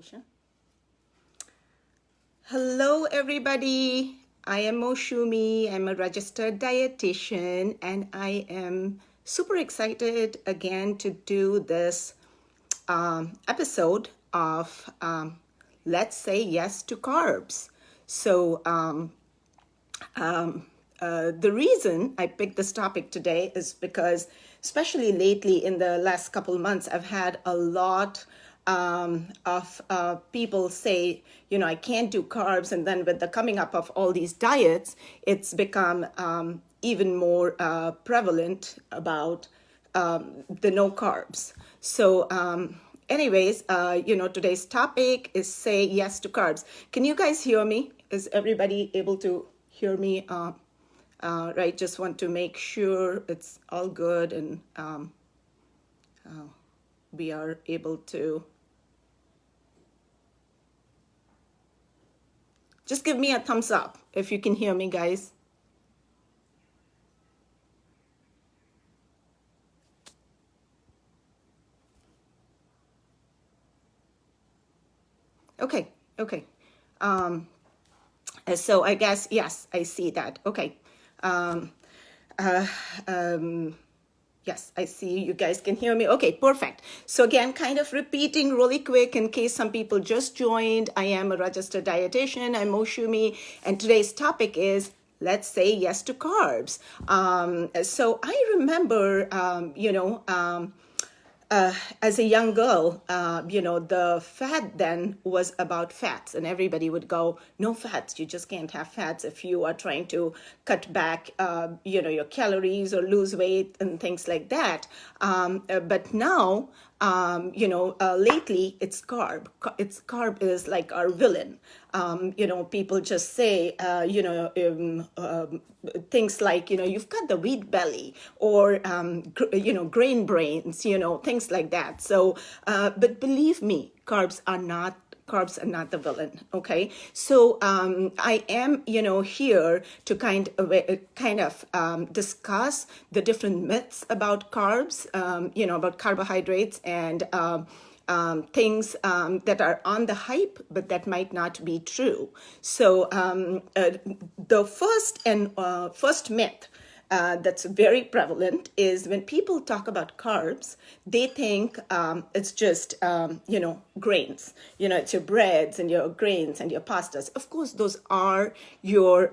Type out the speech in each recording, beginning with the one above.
Alicia. Hello, everybody. I am Moshumi. I'm a registered dietitian, and I am super excited again to do this episode of Let's Say Yes to Carbs. So, the reason I picked this topic today is because, especially lately in the last couple months, I've had a lot of people say, I can't do carbs. And then with the coming up of all these diets, it's become even more prevalent about the no carbs. So, anyways, today's topic is say yes to carbs. Can you guys hear me? Is everybody able to hear me? Right, just want to make sure it's all good and we are able to. Just give me a thumbs up if you can hear me, guys. Okay. So I guess, yes, I see that. Okay. Yes, I see you guys can hear me. Okay, perfect. So again, kind of repeating really quick in case some people just joined. I am a registered dietitian. I'm Moshumi, and today's topic is let's say yes to carbs. So I remember, as a young girl, the fad then was about fats, and everybody would go, no fats, you just can't have fats if you are trying to cut back, your calories or lose weight and things like that. But now, lately it's carb. Carb is like our villain. People just say, things like, you've got the wheat belly or, grain brains, things like that. So, but believe me, carbs are not the villain. Okay. So, I am, here to kind of discuss the different myths about carbs, about carbohydrates and, things that are on the hype, but that might not be true. So the first myth that's very prevalent is when people talk about carbs, they think it's just, grains. It's your breads and your grains and your pastas. Of course, those are your,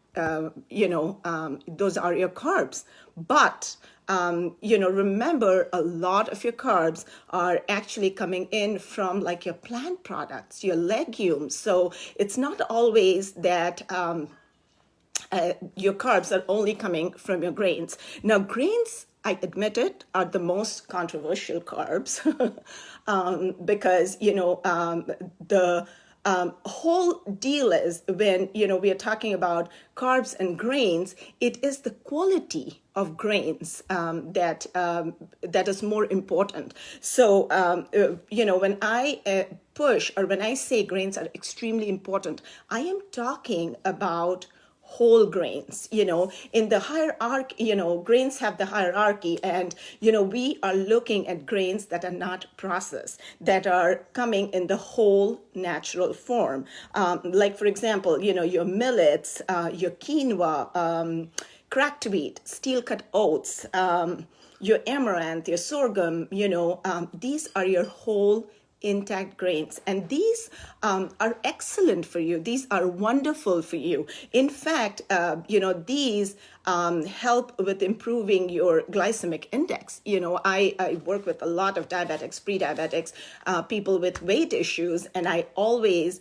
those are your carbs. But remember, a lot of your carbs are actually coming in from like your plant products, your legumes. So it's not always that your carbs are only coming from your grains. Now, grains, I admit it, are the most controversial carbs because, the whole deal is when, we are talking about carbs and grains, it is the quality of grains that is more important. So, when I push or when I say grains are extremely important, I am talking about whole grains. In the hierarchy, grains have the hierarchy, and we are looking at grains that are not processed, that are coming in the whole natural form, like for example, your millets, your quinoa, cracked wheat, steel cut oats, your amaranth, your sorghum. These are your whole intact grains, and these are excellent for you. These are wonderful for you. In fact, these help with improving your glycemic index. I work with a lot of diabetics, pre-diabetics, people with weight issues, and I always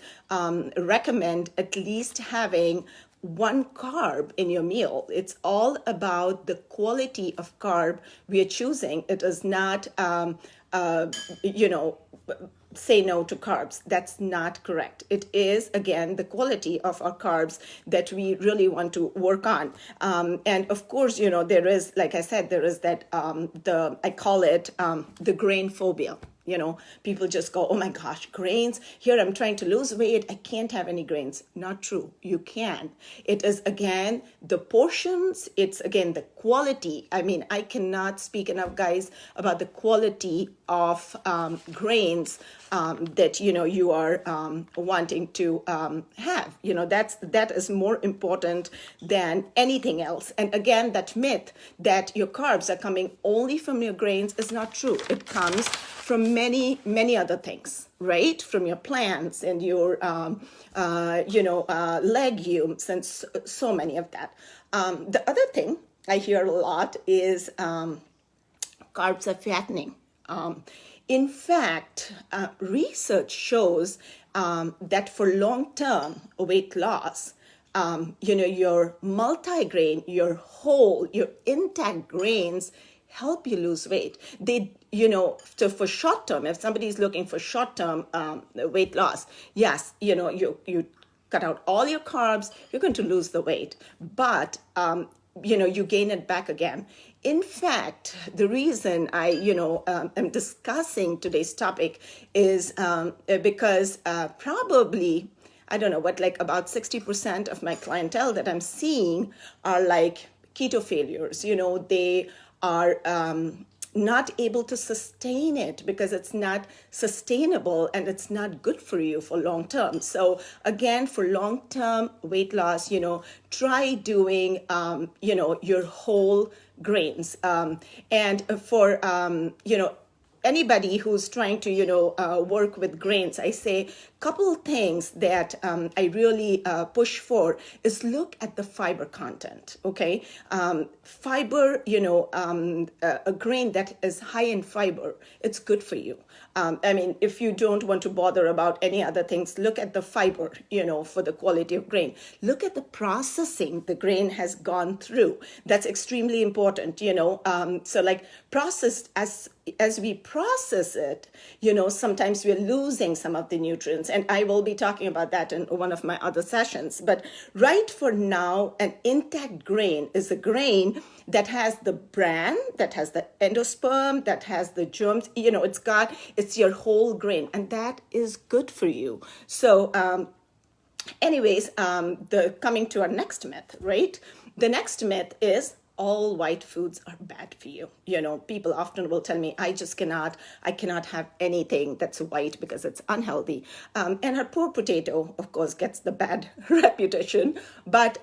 recommend at least having one carb in your meal. It's all about the quality of carb we are choosing. It is not, say no to carbs. That's not correct. It is, again, the quality of our carbs that we really want to work on. And of course, there is, like I said, there is that, I call it the grain phobia. People just go, oh my gosh, grains. Here I'm trying to lose weight. I can't have any grains. Not true. You can. It is, again, the portions. It's, again, the quality. I mean, I cannot speak enough, guys, about the quality of grains that, you are wanting to have. That is more important than anything else. And again, that myth that your carbs are coming only from your grains is not true. It comes from many, many other things, right? From your plants and your, legumes and so many of that. The other thing I hear a lot is carbs are fattening. In fact, research shows that for long-term weight loss, your multigrain, your whole, your intact grains help you lose weight. They, for short term, if somebody is looking for short term weight loss, yes, you cut out all your carbs, you're going to lose the weight, but you gain it back again. In fact, the reason I, am discussing today's topic is because probably, I don't know what, like about 60% of my clientele that I'm seeing are like keto failures. They are not able to sustain it because it's not sustainable and it's not good for you for long term. So again, for long term weight loss, try doing, your whole grains. And for, anybody who's trying to, work with grains, I say a couple of things that I really push for is look at the fiber content, okay? Fiber, a grain that is high in fiber, it's good for you. I mean, if you don't want to bother about any other things, look at the fiber, for the quality of grain. Look at the processing the grain has gone through. That's extremely important, so like processed as we process it, sometimes we're losing some of the nutrients. And I will be talking about that in one of my other sessions. But right for now, an intact grain is a grain that has the bran, that has the endosperm, that has the germs. It's your whole grain. And that is good for you. So anyways, coming to our next myth, right? The next myth is all white foods are bad for you. People often will tell me, I cannot have anything that's white because it's unhealthy. And a poor potato, of course, gets the bad reputation. But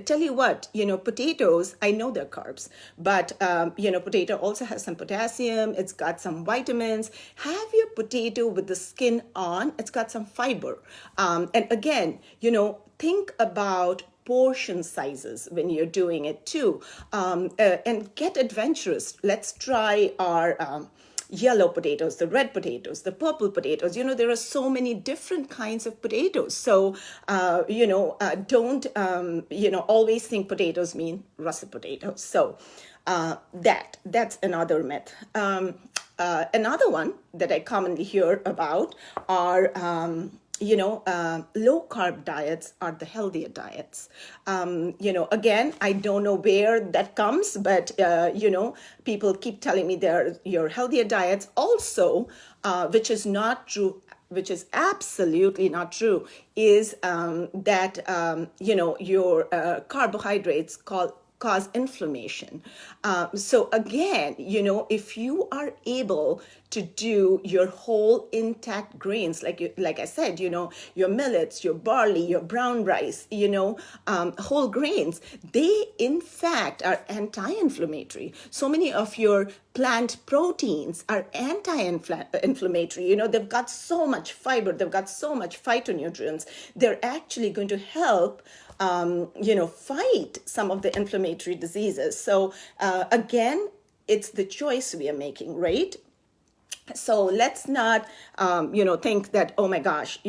tell you what, potatoes, I know they're carbs, but, potato also has some potassium. It's got some vitamins. Have your potato with the skin on. It's got some fiber. And again, think about portion sizes when you're doing it too, and get adventurous. Let's try our yellow potatoes, the red potatoes, the purple potatoes. There are so many different kinds of potatoes. So, don't, always think potatoes mean russet potatoes. So that's another myth. Another one that I commonly hear about are low carb diets are the healthier diets. Again, I don't know where that comes, but, people keep telling me they're your healthier diets also, which is not true, which is absolutely not true, is that, your carbohydrates cause inflammation. So again, if you are able to do your whole intact grains, like I said, your millets, your barley, your brown rice, whole grains, they in fact are anti-inflammatory. So many of your plant proteins are anti-inflammatory. They've got so much fiber, they've got so much phytonutrients. They're actually going to help fight some of the inflammatory diseases. So again, it's the choice we are making, right? So let's not, think that, oh my gosh,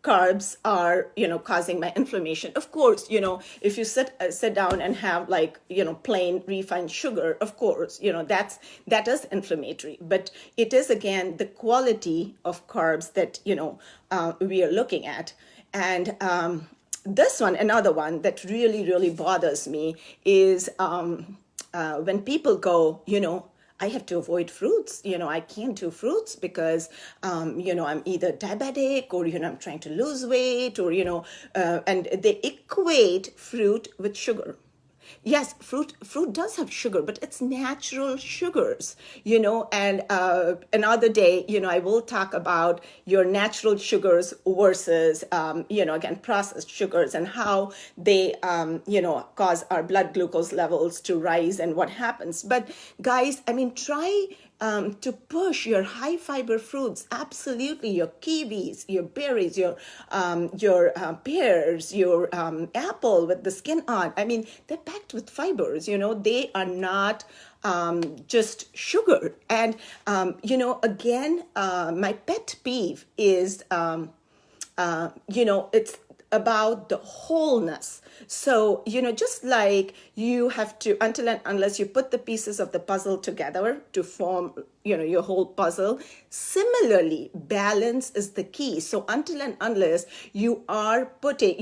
carbs are, causing my inflammation. Of course, if you sit down and have plain refined sugar, of course, that is inflammatory. But it is, again, the quality of carbs that, we are looking at. And this one, another one that really, really bothers me is when people go, I have to avoid fruits. I can't do fruits because, I'm either diabetic or, I'm trying to lose weight or, and they equate fruit with sugar. Yes, fruit does have sugar, but it's natural sugars, and another day, I will talk about your natural sugars versus, again, processed sugars and how they, cause our blood glucose levels to rise and what happens. But guys, I mean, try to push your high fiber fruits. Absolutely, your kiwis, your berries, your pears, your apple with the skin on. I mean, they're packed with fibers. They are not just sugar. And again, my pet peeve is it's about the wholeness. So, just like you have to, until and unless you put the pieces of the puzzle together to form, your whole puzzle, similarly, balance is the key. So until and unless you are putting,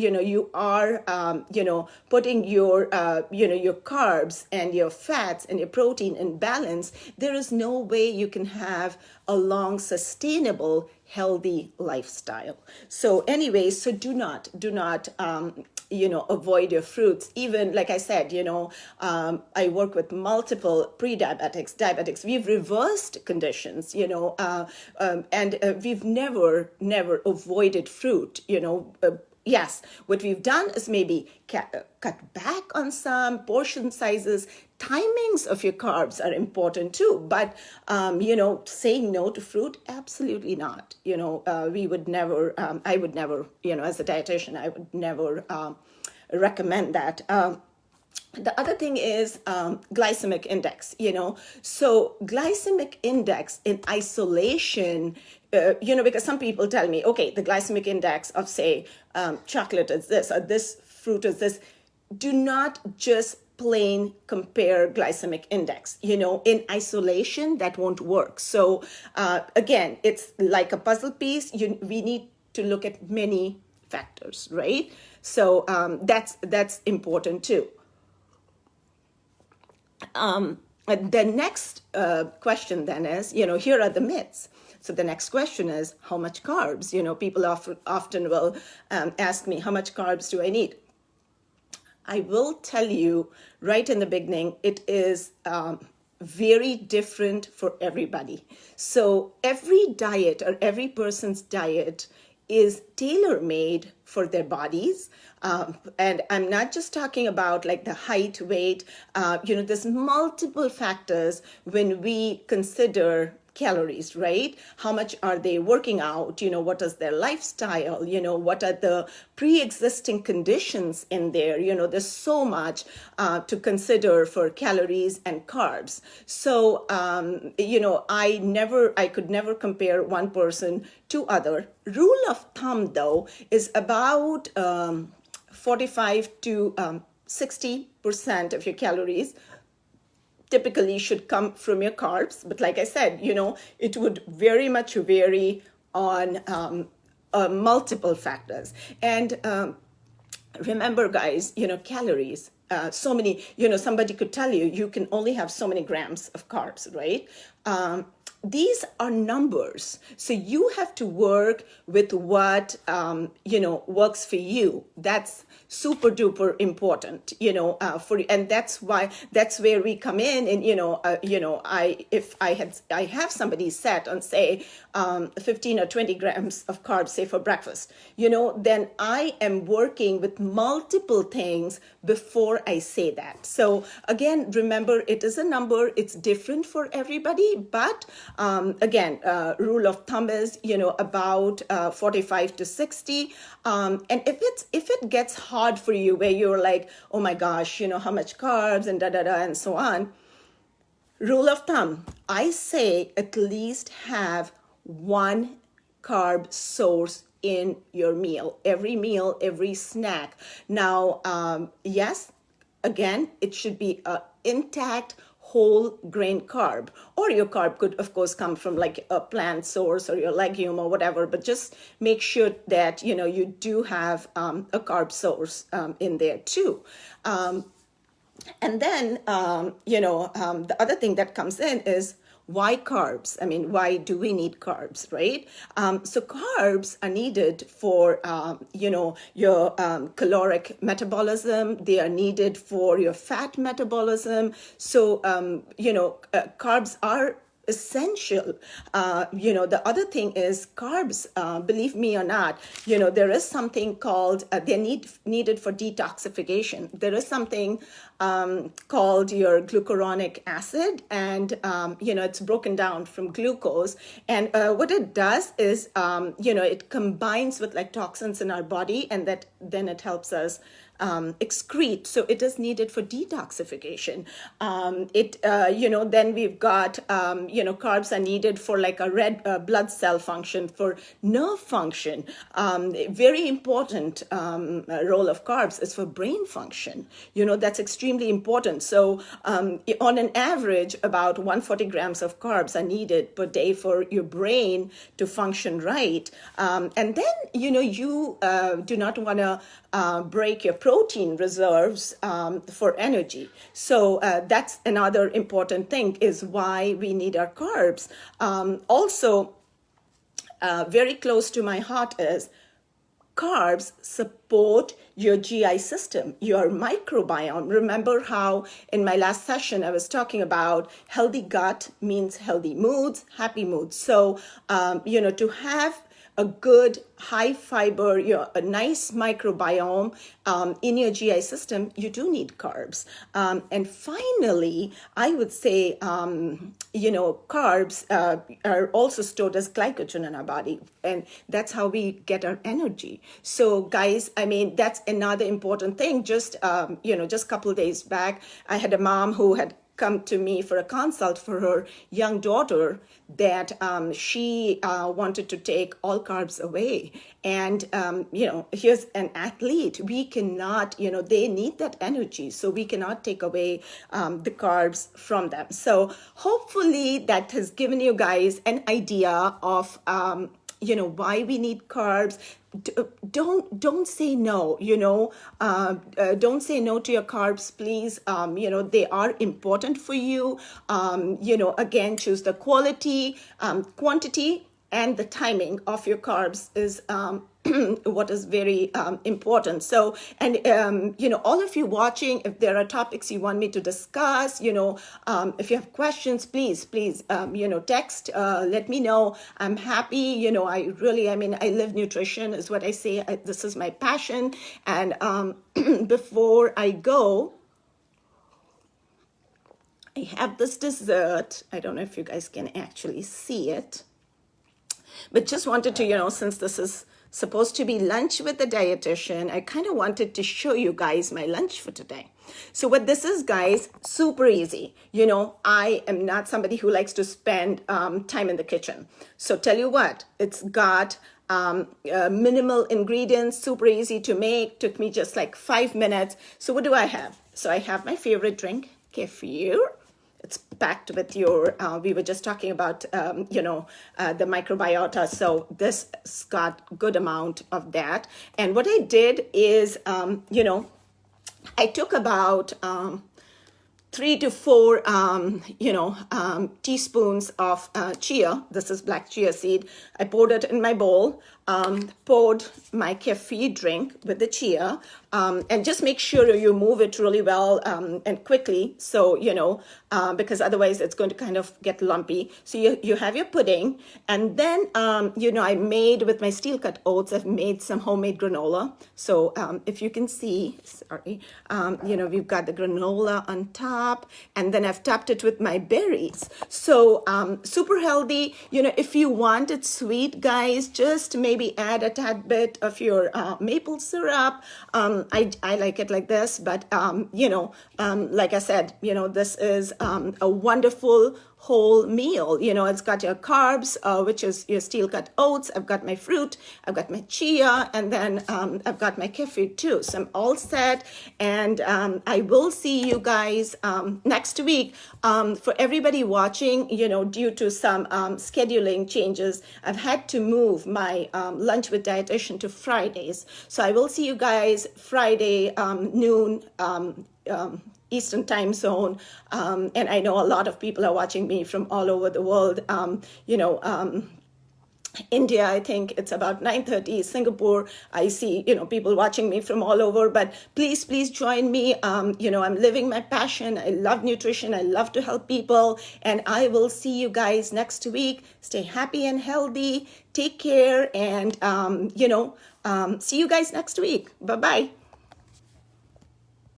putting your, your carbs and your fats and your protein in balance, there is no way you can have a long, sustainable, healthy lifestyle. So anyway, so do not avoid your fruits. Even like I said, I work with multiple pre-diabetics, diabetics. We've reversed conditions, and we've never avoided fruit. Yes, what we've done is maybe cut back on some portion sizes. Timings of your carbs are important too, but saying no to fruit, absolutely not. We would never. I would never. As a dietitian, I would never recommend that. The other thing is glycemic index, So glycemic index in isolation, because some people tell me, okay, the glycemic index of, say, chocolate is this, or this fruit is this. Do not just plain compare glycemic index. In isolation, that won't work. So again, it's like a puzzle piece. We need to look at many factors, right? So that's important too. The next question then is, here are the myths. So the next question is, how much carbs? People often will ask me, how much carbs do I need? I will tell you right in the beginning, it is very different for everybody. So every diet or every person's diet is tailor-made for their bodies. And I'm not just talking about like the height, weight, there's multiple factors when we consider calories, right? How much are they working out? What is their lifestyle? What are the pre-existing conditions in there? There's so much to consider for calories and carbs. So, I could never compare one person to other. Rule of thumb, though, is about 45 to 60% of your calories typically should come from your carbs. But like I said, it would very much vary on multiple factors. And remember, guys, calories. So many, somebody could tell you, you can only have so many grams of carbs, right? These are numbers. So you have to work with what, works for you. That's super duper important, and that's where we come in. And, I have somebody set on, say, 15 or 20 grams of carbs, say for breakfast, then I am working with multiple things before I say that. So again, remember, it is a number. It's different for everybody, but again, rule of thumb is, about 45 to 60. And if it gets hard for you, where you're like, oh my gosh, how much carbs and and so on. Rule of thumb, I say at least have one carb source in your meal, every snack. Now, yes, again, it should be a intact whole grain carb, or your carb could of course come from like a plant source or your legume or whatever, but just make sure that you do have a carb source in there too. And then, the other thing that comes in is why carbs? I mean, why do we need carbs, right? So carbs are needed for, your caloric metabolism. They are needed for your fat metabolism. So, carbs are essential. The other thing is carbs, believe me or not, there is something called, needed for detoxification. There is something called your glucuronic acid, and, it's broken down from glucose. And what it does is, it combines with like toxins in our body, and that then it helps us excrete. So it is needed for detoxification. Then we've got, carbs are needed for like a red blood cell function, for nerve function. Very important role of carbs is for brain function. That's extremely important. So on an average, about 140 grams of carbs are needed per day for your brain to function right. And then, you do not want to break your protein reserves for energy. So that's another important thing, is why we need our carbs. Also, very close to my heart is carbs support your GI system, your microbiome. Remember how in my last session I was talking about healthy gut means healthy moods, happy moods. So, to have a good high fiber, a nice microbiome in your GI system, you do need carbs. And finally, I would say, carbs are also stored as glycogen in our body, and that's how we get our energy. So, guys, I mean, that's another important thing. Just a couple of days back, I had a mom who had come to me for a consult for her young daughter that she wanted to take all carbs away. And, here's an athlete. We cannot, they need that energy. So we cannot take away the carbs from them. So hopefully that has given you guys an idea of, why we need carbs. Don't say no, don't say no to your carbs, please. They are important for you. Again, choose the quality, quantity, and the timing of your carbs is what is very important. So, and all of you watching, if there are topics you want me to discuss, if you have questions, please text, let me know. I'm happy. I live nutrition is what I say. This is my passion. And before I go, I have this dessert. I don't know if you guys can actually see it, but just wanted to, since this is supposed to be lunch with the dietitian, I kind of wanted to show you guys my lunch for today. So what this is, guys, super easy. I am not somebody who likes to spend time in the kitchen. So tell you what, it's got minimal ingredients, super easy to make, took me just like 5 minutes. So what do I have? So I have my favorite drink, kefir. It's packed with your, we were just talking about, the microbiota. So this has got good amount of that. And what I did is, I took about 3 to 4, teaspoons of chia. This is black chia seed. I poured it in my bowl, poured my kefir drink with the chia, and just make sure you move it really well and quickly. So, because otherwise it's going to kind of get lumpy. So you have your pudding. And then, I made with my steel cut oats, I've made some homemade granola. So if you can see, sorry, we've got the granola on top, and then I've topped it with my berries. So super healthy. If you want it sweet, guys, just maybe add a tad bit of your maple syrup. I like it like this, but like I said, this is a wonderful whole meal. It's got your carbs, which is your steel cut oats. I've got my fruit, I've got my chia, and then I've got my kefir too. So I'm all set, and I will see you guys next week. For everybody watching, due to some scheduling changes, I've had to move my lunch with dietitian to Fridays. So I will see you guys Friday noon Eastern time zone. And I know a lot of people are watching me from all over the world. India, I think it's about 9:30. Singapore, I see, people watching me from all over, but please join me. I'm living my passion. I love nutrition. I love to help people, and I will see you guys next week. Stay happy and healthy. Take care, and, see you guys next week. Bye-bye.